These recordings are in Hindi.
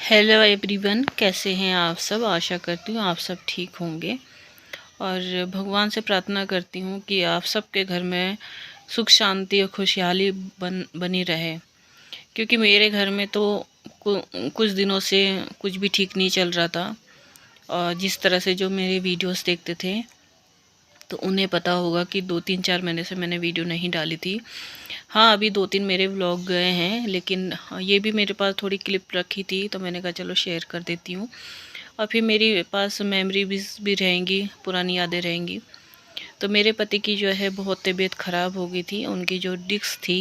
हेलो एवरीवन, कैसे हैं आप सब। आशा करती हूँ आप सब ठीक होंगे और भगवान से प्रार्थना करती हूँ कि आप सबके घर में सुख शांति और खुशहाली बनी रहे। क्योंकि मेरे घर में तो कुछ दिनों से कुछ भी ठीक नहीं चल रहा था। और जिस तरह से जो मेरे वीडियोस देखते थे तो उन्हें पता होगा कि 2-3-4 महीने से मैंने वीडियो नहीं डाली थी। हाँ, अभी 2-3 मेरे व्लॉग गए हैं, लेकिन ये भी मेरे पास थोड़ी क्लिप रखी थी तो मैंने कहा चलो शेयर कर देती हूँ। और फिर मेरे पास मेमोरी भी रहेंगी, पुरानी यादें रहेंगी। तो मेरे पति की जो है बहुत तबीयत ख़राब हो गई थी। उनकी जो डिस्क थी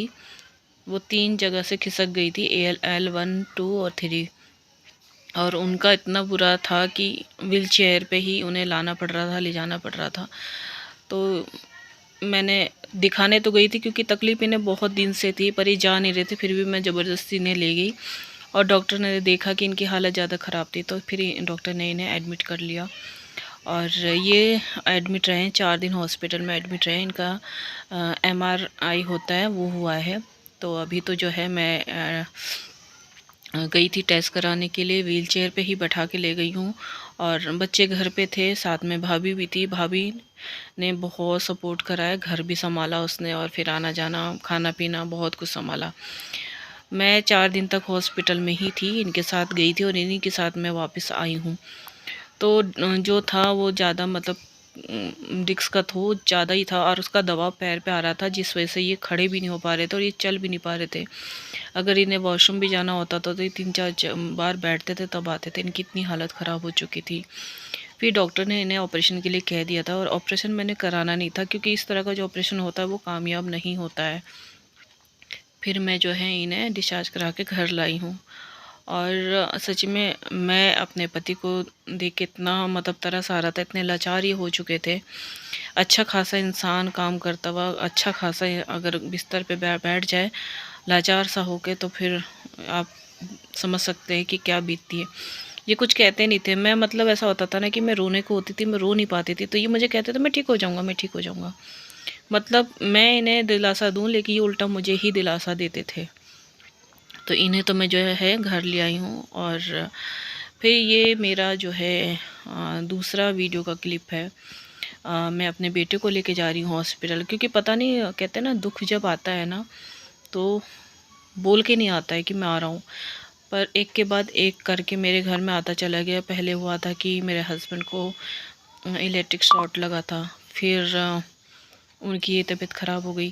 वो 3 जगह से खिसक गई थी, L1, 2 और 3। और उनका इतना बुरा था कि व्हील चेयर पे ही उन्हें लाना पड़ रहा था, ले जाना पड़ रहा था। तो मैंने दिखाने तो गई थी क्योंकि तकलीफ़ इन्हें बहुत दिन से थी, पर ये जा नहीं रहे थे। फिर भी मैं ज़बरदस्ती इन्हें ले गई और डॉक्टर ने देखा कि इनकी हालत ज़्यादा ख़राब थी, तो फिर डॉक्टर ने इन्हें एडमिट कर लिया। और ये एडमिट रहे, 4 दिन हॉस्पिटल में एडमिट रहे। इनका MRI होता है वो हुआ है। तो अभी तो जो है मैं गई थी टेस्ट कराने के लिए, व्हील चेयर पे ही बैठा के ले गई हूँ। और बच्चे घर पे थे, साथ में भाभी भी थी। भाभी ने बहुत सपोर्ट कराया, घर भी संभाला उसने और फिर आना जाना, खाना पीना, बहुत कुछ संभाला। मैं 4 दिन तक हॉस्पिटल में ही थी, इनके साथ गई थी और इन्हीं के साथ मैं वापस आई हूँ। तो जो था वो ज़्यादा मतलब डिस्क का तो ज़्यादा ही था और उसका दबाव पैर पे आ रहा था, जिस वजह से ये खड़े भी नहीं हो पा रहे थे और ये चल भी नहीं पा रहे थे। अगर इन्हें वॉशरूम भी जाना होता था तो ये 3-4 बार बैठते थे तब आते थे। इनकी इतनी हालत ख़राब हो चुकी थी। फिर डॉक्टर ने इन्हें ऑपरेशन के लिए कह दिया था और ऑपरेशन मैंने कराना नहीं था क्योंकि इस तरह का जो ऑपरेशन होता है वो कामयाब नहीं होता है। फिर मैं जो है इन्हें डिस्चार्ज करा के घर लाई हूँ। और सच में मैं अपने पति को देख के इतना मतलब तरस आ रहा था, इतने लाचार ये हो चुके थे। अच्छा खासा इंसान काम करता हुआ, अच्छा खासा अगर बिस्तर पे बैठ जाए लाचार सा होके, तो फिर आप समझ सकते हैं कि क्या बीतती है। ये कुछ कहते नहीं थे, मैं मतलब ऐसा होता था ना कि मैं रोने को होती थी, मैं रो नहीं पाती थी, तो ये मुझे कहते थे मैं ठीक हो जाऊँगा, मैं ठीक हो जाऊँगा। मतलब मैं इन्हें दिलासा दूँ, लेकिन ये उल्टा मुझे ही दिलासा देते थे। तो इन्हें तो मैं जो है घर ले आई हूँ। और फिर ये मेरा जो है दूसरा वीडियो का क्लिप है। मैं अपने बेटे को लेके जा रही हूँ हॉस्पिटल, क्योंकि पता नहीं, कहते हैं ना, दुख जब आता है ना तो बोल के नहीं आता है कि मैं आ रहा हूँ, पर एक के बाद एक करके मेरे घर में आता चला गया। पहले हुआ था कि मेरे हस्बैंड को इलेक्ट्रिक शॉर्ट लगा था, फिर उनकी ये तबीयत ख़राब हो गई।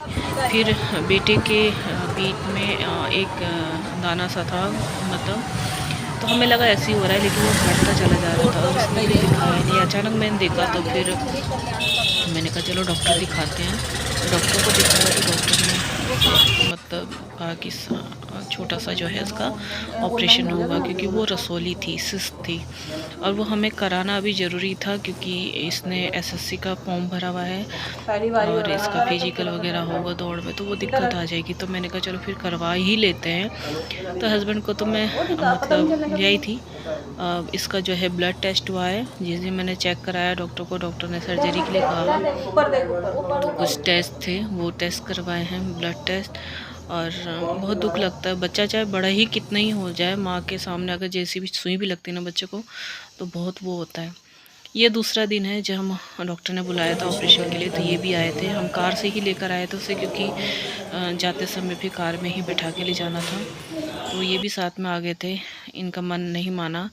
फिर बेटे के पेट में एक दाना सा था, मतलब तो हमें लगा ऐसे ही हो रहा है, लेकिन वो बढ़ता चला जा रहा था और इसने कहीं दिखाया नहीं। अचानक मैंने देखा तो फिर मैंने कहा चलो डॉक्टर दिखाते हैं। डॉक्टर को दिखाया तो डॉक्टर ने मतलब कहा कि छोटा सा जो है इसका ऑपरेशन होगा, क्योंकि वो रसोली थी, सिस्ट थी और वो हमें कराना भी ज़रूरी था क्योंकि इसने एसएससी का फॉर्म भरा हुआ है और इसका फिजिकल वगैरह होगा दौड़ में, तो वो दिक्कत आ जाएगी। तो मैंने कहा चलो फिर करवा ही लेते हैं। तो हस्बैंड को तो मैं मतलब यही थी। इसका जो है ब्लड टेस्ट हुआ है, जिस दिन मैंने चेक कराया डॉक्टर को, डॉक्टर ने सर्जरी के लिए कहा। कुछ टेस्ट थे वो टेस्ट करवाए हैं, ब्लड टेस्ट। और बहुत दुख लगता है, बच्चा चाहे बड़ा ही कितना ही हो जाए, माँ के सामने अगर जैसी भी सुई भी लगती है ना बच्चे को, तो बहुत वो होता है। ये दूसरा दिन है जब हम डॉक्टर ने बुलाया था ऑपरेशन के लिए, तो ये भी आए थे। हम कार से ही लेकर आए थे उसे, क्योंकि जाते समय भी कार में ही बैठा के ले जाना था। तो ये भी साथ में आ गए थे। इनका मन नहीं माना,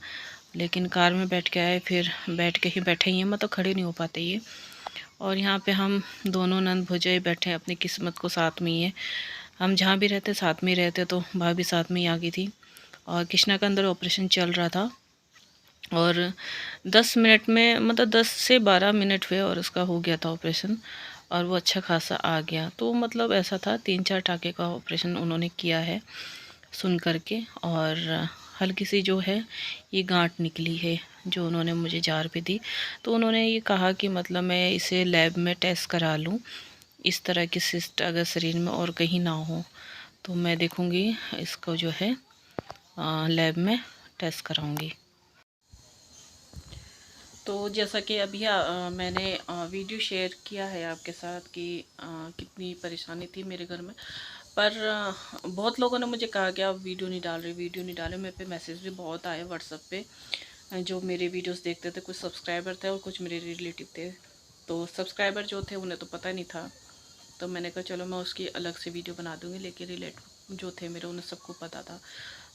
लेकिन कार में बैठ के आए, फिर बैठ के ही बैठे ही हैं, मतलब खड़े नहीं हो पाते ये। और यहाँ पे हम दोनों नंद भुजाई बैठे हैं, अपनी किस्मत को साथ में ही है। हम जहाँ भी रहते साथ में ही रहते, तो भाभी साथ में ही आ गई थी। और कृष्णा का अंदर ऑपरेशन चल रहा था और 10 मिनट में, मतलब 10 से 12 मिनट हुए और उसका हो गया था ऑपरेशन और वो अच्छा खासा आ गया। तो मतलब ऐसा था, 3-4 टाँके का ऑपरेशन उन्होंने किया है सुन करके। और हल्की सी जो है ये गांठ निकली है जो उन्होंने मुझे जार पे दी। तो उन्होंने ये कहा कि मतलब मैं इसे लैब में टेस्ट करा लूँ, इस तरह की सिस्ट अगर शरीर में और कहीं ना हो तो मैं देखूँगी, इसको जो है लैब में टेस्ट कराऊँगी। तो जैसा कि अभी मैंने वीडियो शेयर किया है आपके साथ कि कितनी परेशानी थी मेरे घर में। पर बहुत लोगों ने मुझे कहा कि आप वीडियो नहीं डाल रहे, वीडियो नहीं डाले। मेरे पे मैसेज भी बहुत आए व्हाट्सएप पे, जो मेरे वीडियोस देखते थे। कुछ सब्सक्राइबर थे और कुछ मेरे रिलेटिव थे। तो सब्सक्राइबर जो थे उन्हें तो पता नहीं था, तो मैंने कहा चलो मैं उसकी अलग से वीडियो बना दूँगी, लेकिन रिलेटिव जो थे मेरे उन्हें सबको पता था।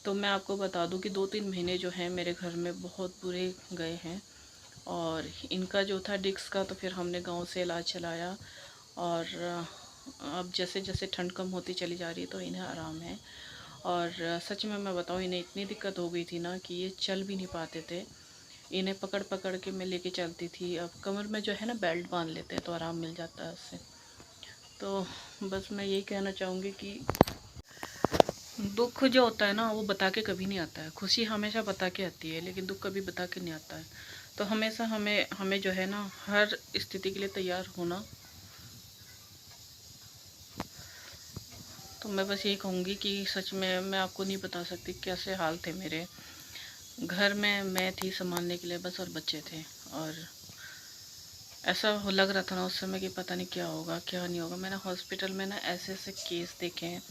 तो मैं आपको बता दूँ कि 2-3 महीने जो हैं मेरे घर में बहुत बुरे गए हैं। और इनका जो था डिस्क का, तो फिर हमने गाँव से इलाज चलाया। और अब जैसे जैसे ठंड कम होती चली जा रही है तो इन्हें आराम है। और सच में मैं बताऊँ, इन्हें इतनी दिक्कत हो गई थी ना कि ये चल भी नहीं पाते थे। इन्हें पकड़ पकड़ के मैं लेके चलती थी। अब कमर में जो है ना बेल्ट बांध लेते हैं तो आराम मिल जाता है उससे। तो बस मैं यही कहना चाहूँगी कि दुख जो होता है ना वो बता के कभी नहीं आता है। खुशी हमेशा बता के आती है, लेकिन दुख कभी बता के नहीं आता है। तो हमेशा हमें हमें जो है ना हर स्थिति के लिए तैयार होना। तो मैं बस यही कहूँगी कि सच में मैं आपको नहीं बता सकती कैसे हाल थे मेरे घर में। मैं थी संभालने के लिए बस, और बच्चे थे। और ऐसा लग रहा था ना उस समय कि पता नहीं क्या होगा क्या नहीं होगा। मैंने हॉस्पिटल में ना ऐसे ऐसे केस देखे हैं।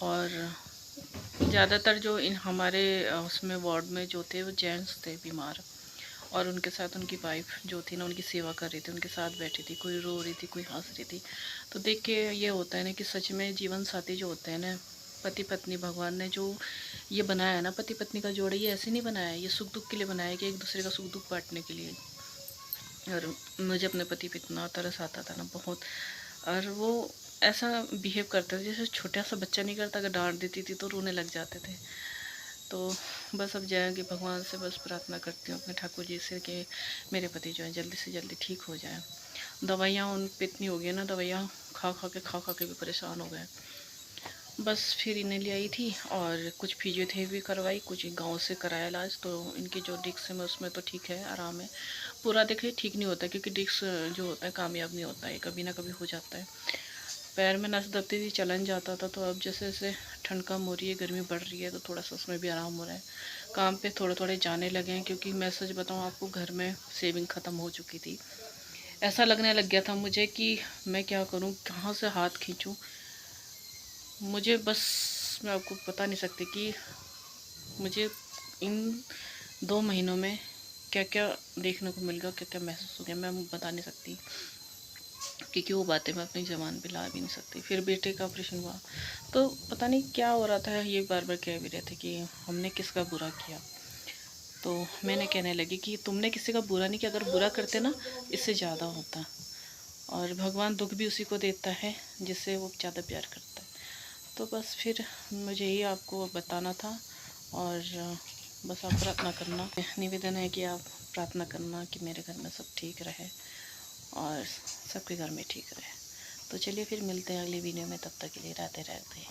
और ज़्यादातर जो इन हमारे उसमें वार्ड में जो थे वो जेंट्स थे बीमार। और उनके साथ उनकी वाइफ जो थी ना उनकी सेवा कर रही थी, उनके साथ बैठी थी, कोई रो रही थी, कोई हंस रही थी। तो देख के ये होता है ना कि सच में जीवन साथी जो होते हैं ना, पति पत्नी, भगवान ने जो ये बनाया है ना पति पत्नी का जोड़ा, ये ऐसे नहीं बनाया है। ये सुख दुख के लिए बनाया है कि एक दूसरे का सुख दुख बांटने के लिए। और मुझे अपने पति पे इतना तरस आता था ना बहुत। और वो ऐसा बिहेव करते थे जैसे छोटा सा बच्चा नहीं करता, अगर डांट देती थी तो रोने लग जाते थे। तो बस अब जाएंगे, भगवान से बस प्रार्थना करती हूँ अपने ठाकुर जी से कि मेरे पति जो है जल्दी से जल्दी ठीक हो जाए। दवाइयाँ उन पे इतनी हो गई ना, दवाइयाँ खा खा के भी परेशान हो गए। बस फिर इन्हें ले आई थी और कुछ फिजियोथेरेपी करवाई, कुछ गांव से कराया इलाज। तो इनकी जो डिस्क है उसमें तो ठीक है, आराम है। पूरा देखिए ठीक नहीं होता, क्योंकि डिस्क जो होता है कामयाब नहीं होता है, कभी ना कभी हो जाता है। पैर में नस दबती थी, चलन जाता था। तो अब जैसे जैसे ठंड कम हो रही है, गर्मी बढ़ रही है, तो थोड़ा सा उसमें भी आराम हो रहा है। काम पे थोड़े थोड़े जाने लगे हैं, क्योंकि मैं सच बताऊँ आपको, घर में सेविंग ख़त्म हो चुकी थी। ऐसा लगने लग गया था मुझे कि मैं क्या करूँ, कहाँ से हाथ खींचूँ। मुझे बस, मैं आपको बता नहीं सकती कि मुझे इन 2 महीनों में क्या क्या देखने को मिल गया, क्या क्या महसूस हो गया, मैं बता नहीं सकती। क्योंकि वो बातें मैं अपनी ज़बान पे ला भी नहीं सकती। फिर बेटे का ऑपरेशन हुआ तो पता नहीं क्या हो रहा था, ये बार बार कह भी रहे थे कि हमने किसका बुरा किया। तो मैंने कहने लगी कि तुमने किसी का बुरा नहीं किया, अगर बुरा करते ना इससे ज़्यादा होता। और भगवान दुख भी उसी को देता है जिससे वो ज़्यादा प्यार करता है। तो बस फिर मुझे ये आपको बताना था। और बस आप प्रार्थना करना, निवेदन है कि आप प्रार्थना करना कि मेरे घर में सब ठीक रहे और सबके घर में ठीक रहे। तो चलिए फिर मिलते हैं अगली वीडियो में, तब तक के लिए राधे राधे।